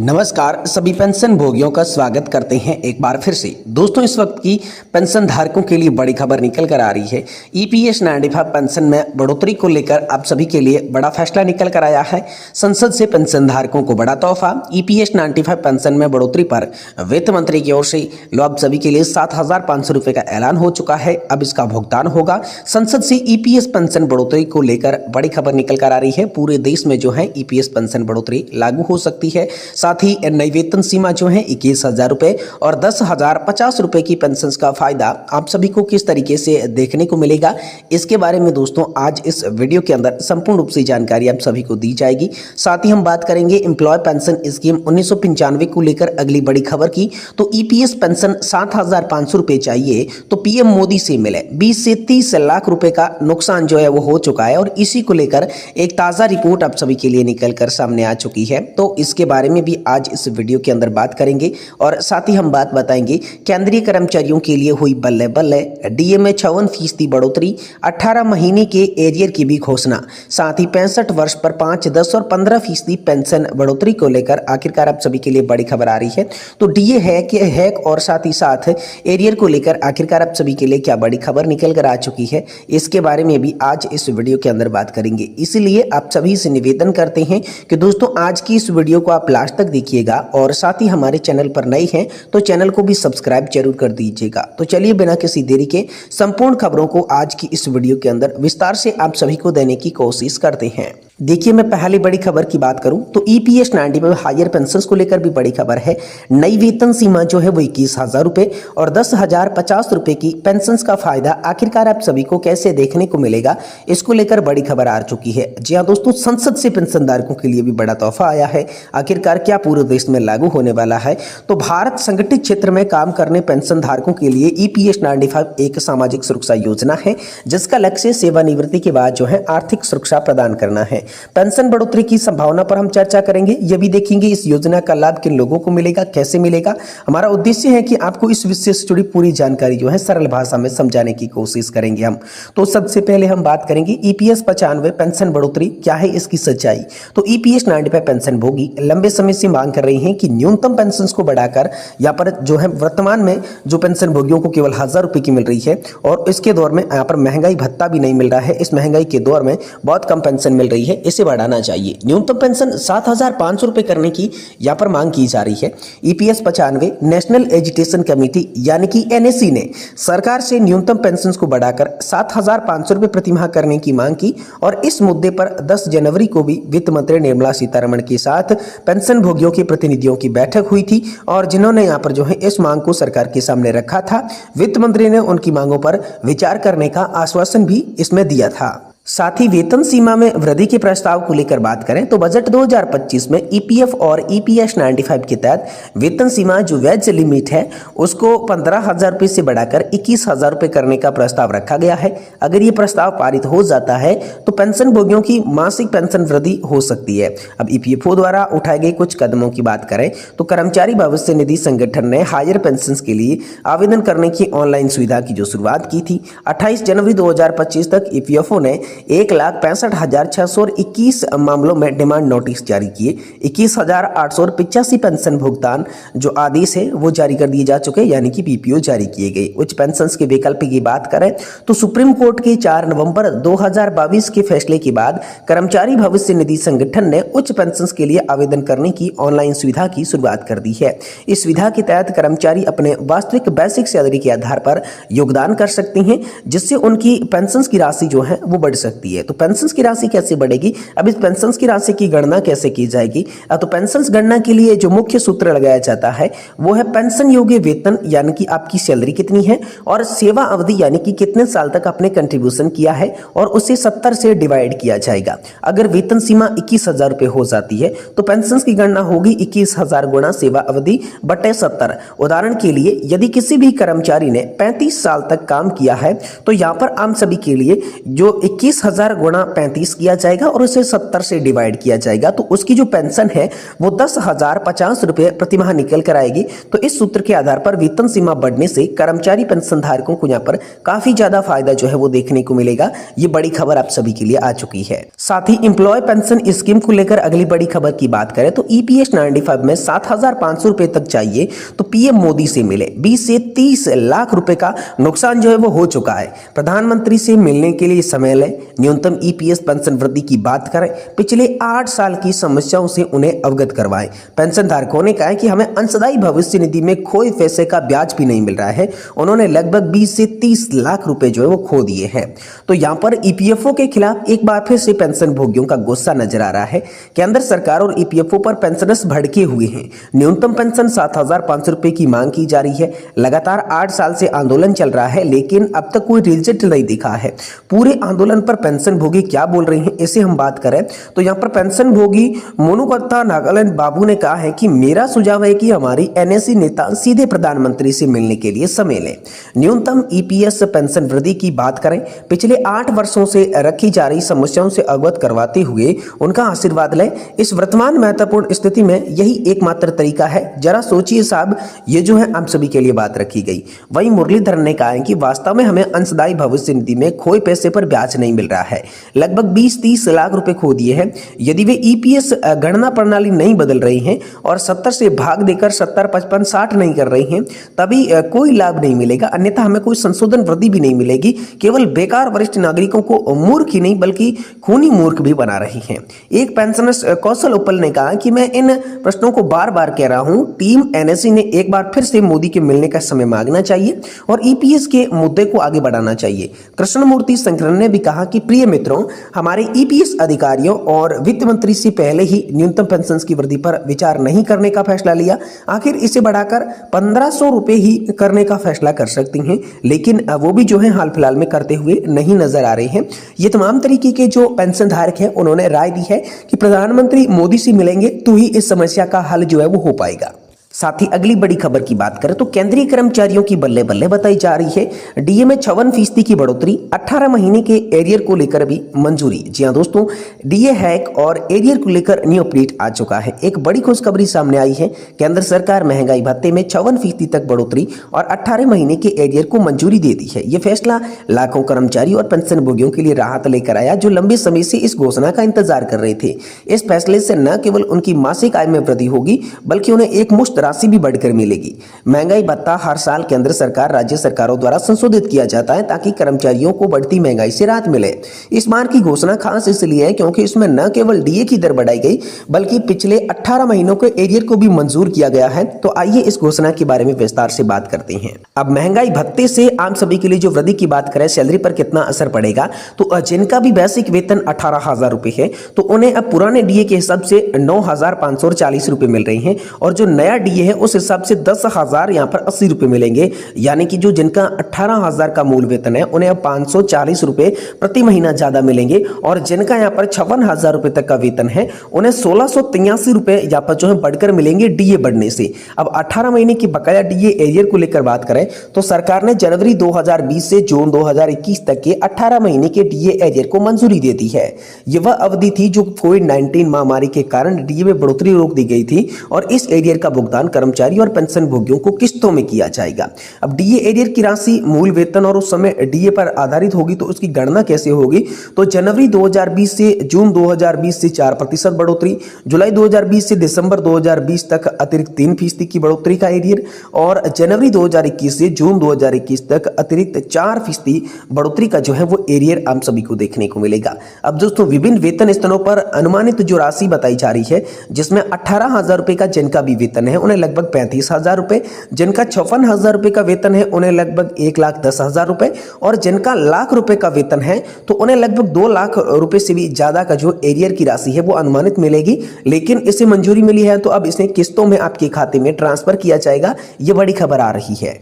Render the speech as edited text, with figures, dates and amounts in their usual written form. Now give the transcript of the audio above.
नमस्कार, सभी पेंशन भोगियों का स्वागत करते हैं एक बार फिर से। दोस्तों, इस वक्त की पेंशन धारकों के लिए बड़ी खबर निकल कर आ रही है। ईपीएस 95 पेंशन में बढ़ोतरी को लेकर आप सभी के लिए बड़ा फैसला निकल कर आया है। संसद से पेंशन धारकों को बड़ा तोहफा। ईपीएस 95 पेंशन में बढ़ोतरी पर वित्त मंत्री की ओर से आप सभी के लिए 7,500 रुपये का ऐलान हो चुका है। अब इसका भुगतान होगा। संसद से ईपीएस पेंशन बढ़ोतरी को लेकर बड़ी खबर निकल कर आ रही है। पूरे देश में जो है ईपीएस पेंशन बढ़ोतरी लागू हो सकती है। साथ ही नई वेतन सीमा जो है 21,000 रुपये और 10,050 रुपये की पेंशन का फायदा आप सभी को किस तरीके से देखने को मिलेगा, इसके बारे में दोस्तों आज इस वीडियो के अंदर संपूर्ण रूप से जानकारी आप सभी को दी जाएगी। साथ ही हम बात करेंगे एम्प्लॉय पेंशन स्कीम 1995 को लेकर अगली बड़ी खबर की। तो ईपीएस पेंशन 7,500 रुपये चाहिए तो पीएम मोदी से मिले। 20 से 30 लाख रुपए का नुकसान जो है वो हो चुका है और इसी को लेकर एक ताज़ा रिपोर्ट आप सभी के लिए निकल कर सामने आ चुकी है। तो इसके बारे में भी आज इस वीडियो के अंदर बात करेंगे और साथ ही हम बात बताएंगे केंद्रीय कर्मचारियों के लिए हुई बल्ले बल्ले डीए में 56% बढ़ोतरी, 18 महीने के एरियर की भी घोषणा। साथ ही 65 वर्ष पर 5, 10 और 15% पेंशन बढ़ोतरी को लेकर आखिरकार आप सभी के लिए बड़ी खबर आ रही है। तो डीए है और साथ ही साथ एरियर को लेकर आखिरकार आप सभी के लिए क्या बड़ी खबर निकल कर आ चुकी है, इसके बारे में भी आज इस वीडियो के अंदर बात करेंगे। इसीलिए आप सभी से निवेदन करते हैं कि दोस्तों आज की इस वीडियो को आप लास्ट तक देखिएगा और साथ ही हमारे चैनल पर नए हैं तो चैनल को भी सब्सक्राइब जरूर कर दीजिएगा। तो चलिए बिना किसी देरी के संपूर्ण खबरों को आज की इस वीडियो के अंदर विस्तार से आप सभी को देने की कोशिश करते हैं। देखिए, मैं पहली बड़ी खबर की बात करूं तो ईपीएस 95 हायर पेंशन को लेकर भी बड़ी खबर है। नई वेतन सीमा जो है वो 21,000 रुपये और 10,050 रुपये की पेंशन का फायदा आखिरकार आप सभी को कैसे देखने को मिलेगा, इसको लेकर बड़ी खबर आ चुकी है। जी हाँ दोस्तों, संसद से पेंशन धारकों के लिए भी बड़ा तोहफा आया है। आखिरकार क्या पूरे देश में लागू होने वाला है? तो भारत संगठित क्षेत्र में काम करने पेंशन धारकों के लिए ईपीएस 95 एक सामाजिक सुरक्षा योजना है जिसका लक्ष्य सेवानिवृत्ति के बाद जो है आर्थिक सुरक्षा प्रदान करना है। पेंशन बढ़ोतरी की संभावना पर हम चर्चा करेंगे। यह भी देखेंगे इस योजना का लाभ किन लोगों को मिलेगा, कैसे मिलेगा। हमारा उद्देश्य है कि आपको इस विषय से जुड़ी पूरी जानकारी जो है सरल भाषा में समझाने की कोशिश करेंगे हम। तो सबसे पहले हम बात करेंगे ईपीएस 95 पेंशन बढ़ोतरी क्या है, इसकी सच्चाई। तो ईपीएस 95 पेंशन भोगी लंबे समय से मांग कर रहे हैं कि न्यूनतम पेंशन को बढ़ाकर यहाँ पर जो है वर्तमान में जो पेंशन भोगियों को केवल 1,000 रुपये की मिल रही है और इसके दौर में यहाँ पर महंगाई भत्ता भी नहीं मिल रहा है। इस महंगाई के दौर में बहुत कम पेंशन मिल रही है, इसे बढ़ाना चाहिए। न्यूनतम पेंशन 7,500 रुपये करने की यहाँ पर मांग की जा रही है। ईपीएस 95 नेशनल एजुकेशन कमेटी यानी कि एनएसी ने सरकार से न्यूनतम पेंशन को बढ़ाकर 7,500 रुपये प्रतिमाह करने की मांग की और इस मुद्दे पर 10 जनवरी को भी वित्त मंत्री निर्मला सीतारमण के साथ पेंशन भोगियों के प्रतिनिधियों की बैठक हुई थी और जिन्होंने यहाँ पर जो है इस मांग को सरकार के सामने रखा था। वित्त मंत्री ने उनकी मांगों पर विचार करने का आश्वासन भी इसमें दिया था। साथ ही वेतन सीमा में वृद्धि के प्रस्ताव को लेकर बात करें तो बजट 2025 में ईपीएफ और ईपीएस 95 के तहत वेतन सीमा जो वेज लिमिट है उसको 15,000 रुपये से बढ़ाकर 21,000 रुपये करने का प्रस्ताव रखा गया है। अगर ये प्रस्ताव पारित हो जाता है तो पेंशन भोगियों की मासिक पेंशन वृद्धि हो सकती है। अब ईपीएफओ द्वारा उठाए गए कुछ कदमों की बात करें तो कर्मचारी भविष्य निधि संगठन ने हायर पेंशन के लिए आवेदन करने की ऑनलाइन सुविधा की जो शुरुआत की थी। 28 जनवरी 2025 तक ईपीएफओ ने 1,65,621 मामलों में डिमांड नोटिस जारी किए। 21,885 पेंशन भुगतान जो आदेश है वो जारी कर दिए जा चुके, यानी कि पीपीओ जारी किए गए। उच्च पेंशन के विकल्प की बात करें तो सुप्रीम कोर्ट के 4 नवंबर 2022 के फैसले के बाद कर्मचारी भविष्य निधि संगठन ने उच्च पेंशन के लिए आवेदन करने की ऑनलाइन सुविधा की शुरुआत कर दी है। इस सुविधा के तहत कर्मचारी अपने वास्तविक बेसिक सैलरी के आधार पर योगदान कर सकते हैं जिससे उनकी पेंशन की राशि जो है वो बढ़ सकती है। तो पेंशन की राशि कैसे बढ़ेगी, अब इस पेंशन की राशि की गणना कैसे की जाएगी? तो पेंशन गणना के लिए जो मुख्य सूत्र लगाया जाता है वो है पेंशन योग्य वेतन यानी कि आपकी सैलरी कितनी है और सेवा अवधि यानी कि कितने साल तक आपने कंट्रीब्यूशन किया है और उसे 70 से डिवाइड किया जाएगा। अगर वेतन सीमा 21,000 रुपये हो जाती है तो पेंशन की गणना होगी 21,000 गुणा सेवा अवधि बटे 70। उदाहरण के लिए यदि किसी भी कर्मचारी ने 35 साल तक काम किया है तो यहाँ पर आम सभी के लिए जो 21,000 गुणा 35 किया जाएगा और उसे 70 से डिवाइड किया जाएगा, तो उसकी जो पेंशन है वो 10,050 रुपए प्रति माह निकल कर आएगी। तो इस सूत्र के आधार पर वेतन सीमा बढ़ने से कर्मचारी पेंशन धारकों को यहाँ पर काफी ज्यादा फायदा जो है वो देखने को मिलेगा। ये बड़ी खबर आप सभी के लिए आ चुकी है। साथ ही एम्प्लॉय पेंशन स्कीम को लेकर अगली बड़ी खबर की बात करें तो ईपीएस 95 में 7,500 रुपए तक चाहिए तो पीएम मोदी से मिले। 20 से 30 लाख रुपए का नुकसान जो है वो हो चुका है। प्रधानमंत्री से मिलने के लिए समय ले। न्यूनतम ईपीएस पेंशन वृद्धि की बात करें, पिछले 8 साल की समस्याओं से उन्हें अवगत करवाएं। पेंशन धारकों ने कहा है कि हमें अंशदायी भविष्य निधि में खोए पैसे का ब्याज भी नहीं मिल रहा है। उन्होंने लगभग 20 से 30 लाख रुपए जो है वो खो दिए हैं। तो यहाँ पर ईपीएफओ के खिलाफ एक बार फिर से पेंशन भोगियों का गुस्सा नजर आ रहा है। केंद्र सरकार और ईपीएफओ पर पेंशनर्स भड़के हुए हैं। न्यूनतम पेंशन 7,500 रुपए की मांग की जा रही है। लगातार 8 साल से आंदोलन चल रहा है, लेकिन अब तक कोई रिजल्ट नहीं दिखा है। पूरे आंदोलन पर पेंशन भोगी क्या बोल रहे हैं, इसे हम बात करें तो यहाँ पर पेंशन भोगी मोनुकत्ता नागालैंड बाबू ने कहा है कि मेरा सुझाव है कि हमारी एनएससी नेता सीधे प्रधानमंत्री से मिलने के लिए समय लें। न्यूनतम ईपीएस पेंशन वृद्धि की बात करें, पिछले 8 वर्षों से रखी जा रही समस्याओं से अवगत करवाते हुए उनका आशीर्वाद लें। इस वर्तमान महत्वपूर्ण स्थिति में यही एकमात्र तरीका है। जरा सोचिए साहब, ये जो है आप सभी के लिए बात रखी गई। वहीं मुरलीधर ने कहा है कि वास्तव में हमें अंशदायी भविष्य निधि में खोए पैसे पर ब्याज नहीं मिल रहा है। लगभग 20-30 लाख रुपए खो दिए हैं। यदि वे ईपीएस गणना प्रणाली नहीं बदल रही हैं और 70 से भाग देकर 70, 55, 60 नहीं कर रही हैं, तभी कोई लाभ नहीं मिलेगा। अन्यथा हमें कोई संशोधन वृद्धि भी नहीं मिलेगी। केवल बेकार वरिष्ठ नागरिकों को मूर्ख ही नहीं बल्कि खूनी मूर्ख भी बना रही हैं। एक पेंशनर कौशल उपल ने कहा कि मैं इन प्रश्नों को बार बार कह रहा हूं। टीम एनएससी ने एक बार फिर से मोदी के मिलने का समय मांगना चाहिए और ईपीएस के मुद्दे को आगे बढ़ाना चाहिए। कृष्णमूर्ति शंकरन ने भी कहा कि प्रिय मित्रों, हमारे ईपीएस अधिकारियों और वित्त मंत्री से पहले ही न्यूनतम पेंशन की वृद्धि पर विचार नहीं करने का फैसला लिया। आखिर इसे बढ़ाकर 1,500 रुपए ही करने का फैसला कर सकती हैं, लेकिन वो भी जो है हाल फिलहाल में करते हुए नहीं नजर आ रहे हैं। ये तमाम तरीके के जो पेंशन धारक हैं उन्होंने राय दी है कि प्रधानमंत्री मोदी से मिलेंगे तो ही इस समस्या का हल जो है वो हो पाएगा। साथ ही अगली बड़ी खबर की बात करें तो केंद्रीय कर्मचारियों की बल्ले बल्ले बताई जा रही है। डीए में 56% की बढ़ोतरी, 18 महीने के एरियर को लेकर भी मंजूरी। जी हां दोस्तों, डीए हैक और एरियर को लेकर न्यू अपडेट आ चुका है। एक बड़ी खुशखबरी सामने आई है। केंद्र सरकार महंगाई भत्ते में 56% तक बढ़ोतरी और 18 महीने के एरियर को मंजूरी दे दी है। यह फैसला लाखों कर्मचारी और पेंशन भोगियों के लिए राहत लेकर आया, जो लंबे समय से इस घोषणा का इंतजार कर रहे थे। इस फैसले से न केवल उनकी मासिक आय में वृद्धि होगी बल्कि उन्हें एक मुश्त राशि भी बढ़कर मिलेगी। महंगाई भत्ता हर साल केंद्र सरकार राज्य सरकारों द्वारा संशोधित किया जाता है ताकि कर्मचारियों को बढ़ती महंगाई से राहत मिले। इस बार की घोषणा खास इसलिए है क्योंकि इसमें न केवल डीए की दर बढ़ाई गई बल्कि पिछले 18 महीनों के एरियर को भी मंजूर किया गया है। तो आइए इस घोषणा के बारे में विस्तार से बात करते हैं। अब महंगाई भत्ते से आम सभी के लिए जो वृद्धि की बात करें, सैलरी पर कितना असर पड़ेगा, तो जिनका भी बेसिक वेतन 18,000 रुपए है तो उन्हें अब पुराने डीए के हिसाब से 9,540 रुपए मिल रहे हैं और जो नया डीए है उस हिसाब से 10,000 यहाँ पर 80 रुपए मिलेंगे। यानी कि जो जिनका 18,000 का मूल वेतन है उन्हें अब 540 रुपए प्रति महीना ज्यादा मिलेंगे और जिनका यहाँ पर 56,000 रुपए तक का वेतन है उन्हें 1,683 रुपए यहाँ पर जो है बढ़कर मिलेंगे डीए बढ़ने से। अब 18 महीने की बकाया डीए एरियर को लेकर बात करें तो सरकार ने जनवरी 2020 से जून 2021 तक के 18 महीने के डीए एरियर को मंजूरी दे दी है। यह वह अवधि थी जो कोविड-19 महामारी के कारण डीए में बढ़ोतरी रोक दी गई थी और इस एरियर का भुगतान कर्मचारी और पेंशन भोगियों को किस्तों में किया जाएगा। अब डीए एरियर की राशि मूल वेतन और उस समय डीए पर आधारित होगी, तो उसकी गणना कैसे होगी? तो जनवरी 2020 से जून 2020 से 4% बढ़ोतरी, जुलाई 2020 से दिसंबर 2020 तक अतिरिक्त 3% की बढ़ोतरी का एरियर और जनवरी 2021 से जून 2021 तक अतिरिक्त 4% बढ़ोतरी का जो है वो एरियर आप सभी को देखने को मिलेगा। अब दोस्तों, विभिन्न वेतन स्तरों पर अनुमानित जो राशि बताई जा रही है, जिसमें 18,000 रुपए का जिनका भी वेतन है उन्हें लगभग 35,000 रुपए, जिनका 56,000 रुपए का वेतन है उन्हें लगभग 1,10,000 रुपए और जिनका लाख रुपए का वेतन है तो उन्हें लगभग 2 लाख रुपए से भी ज्यादा का जो एरियर की राशि है वो अनुमानित मिलेगी। लेकिन इसे मंजूरी मिली है तो अब इसे किस्तों में आपके खाते में ट्रांसफर किया जाएगा। ये बड़ी खबर आ रही है।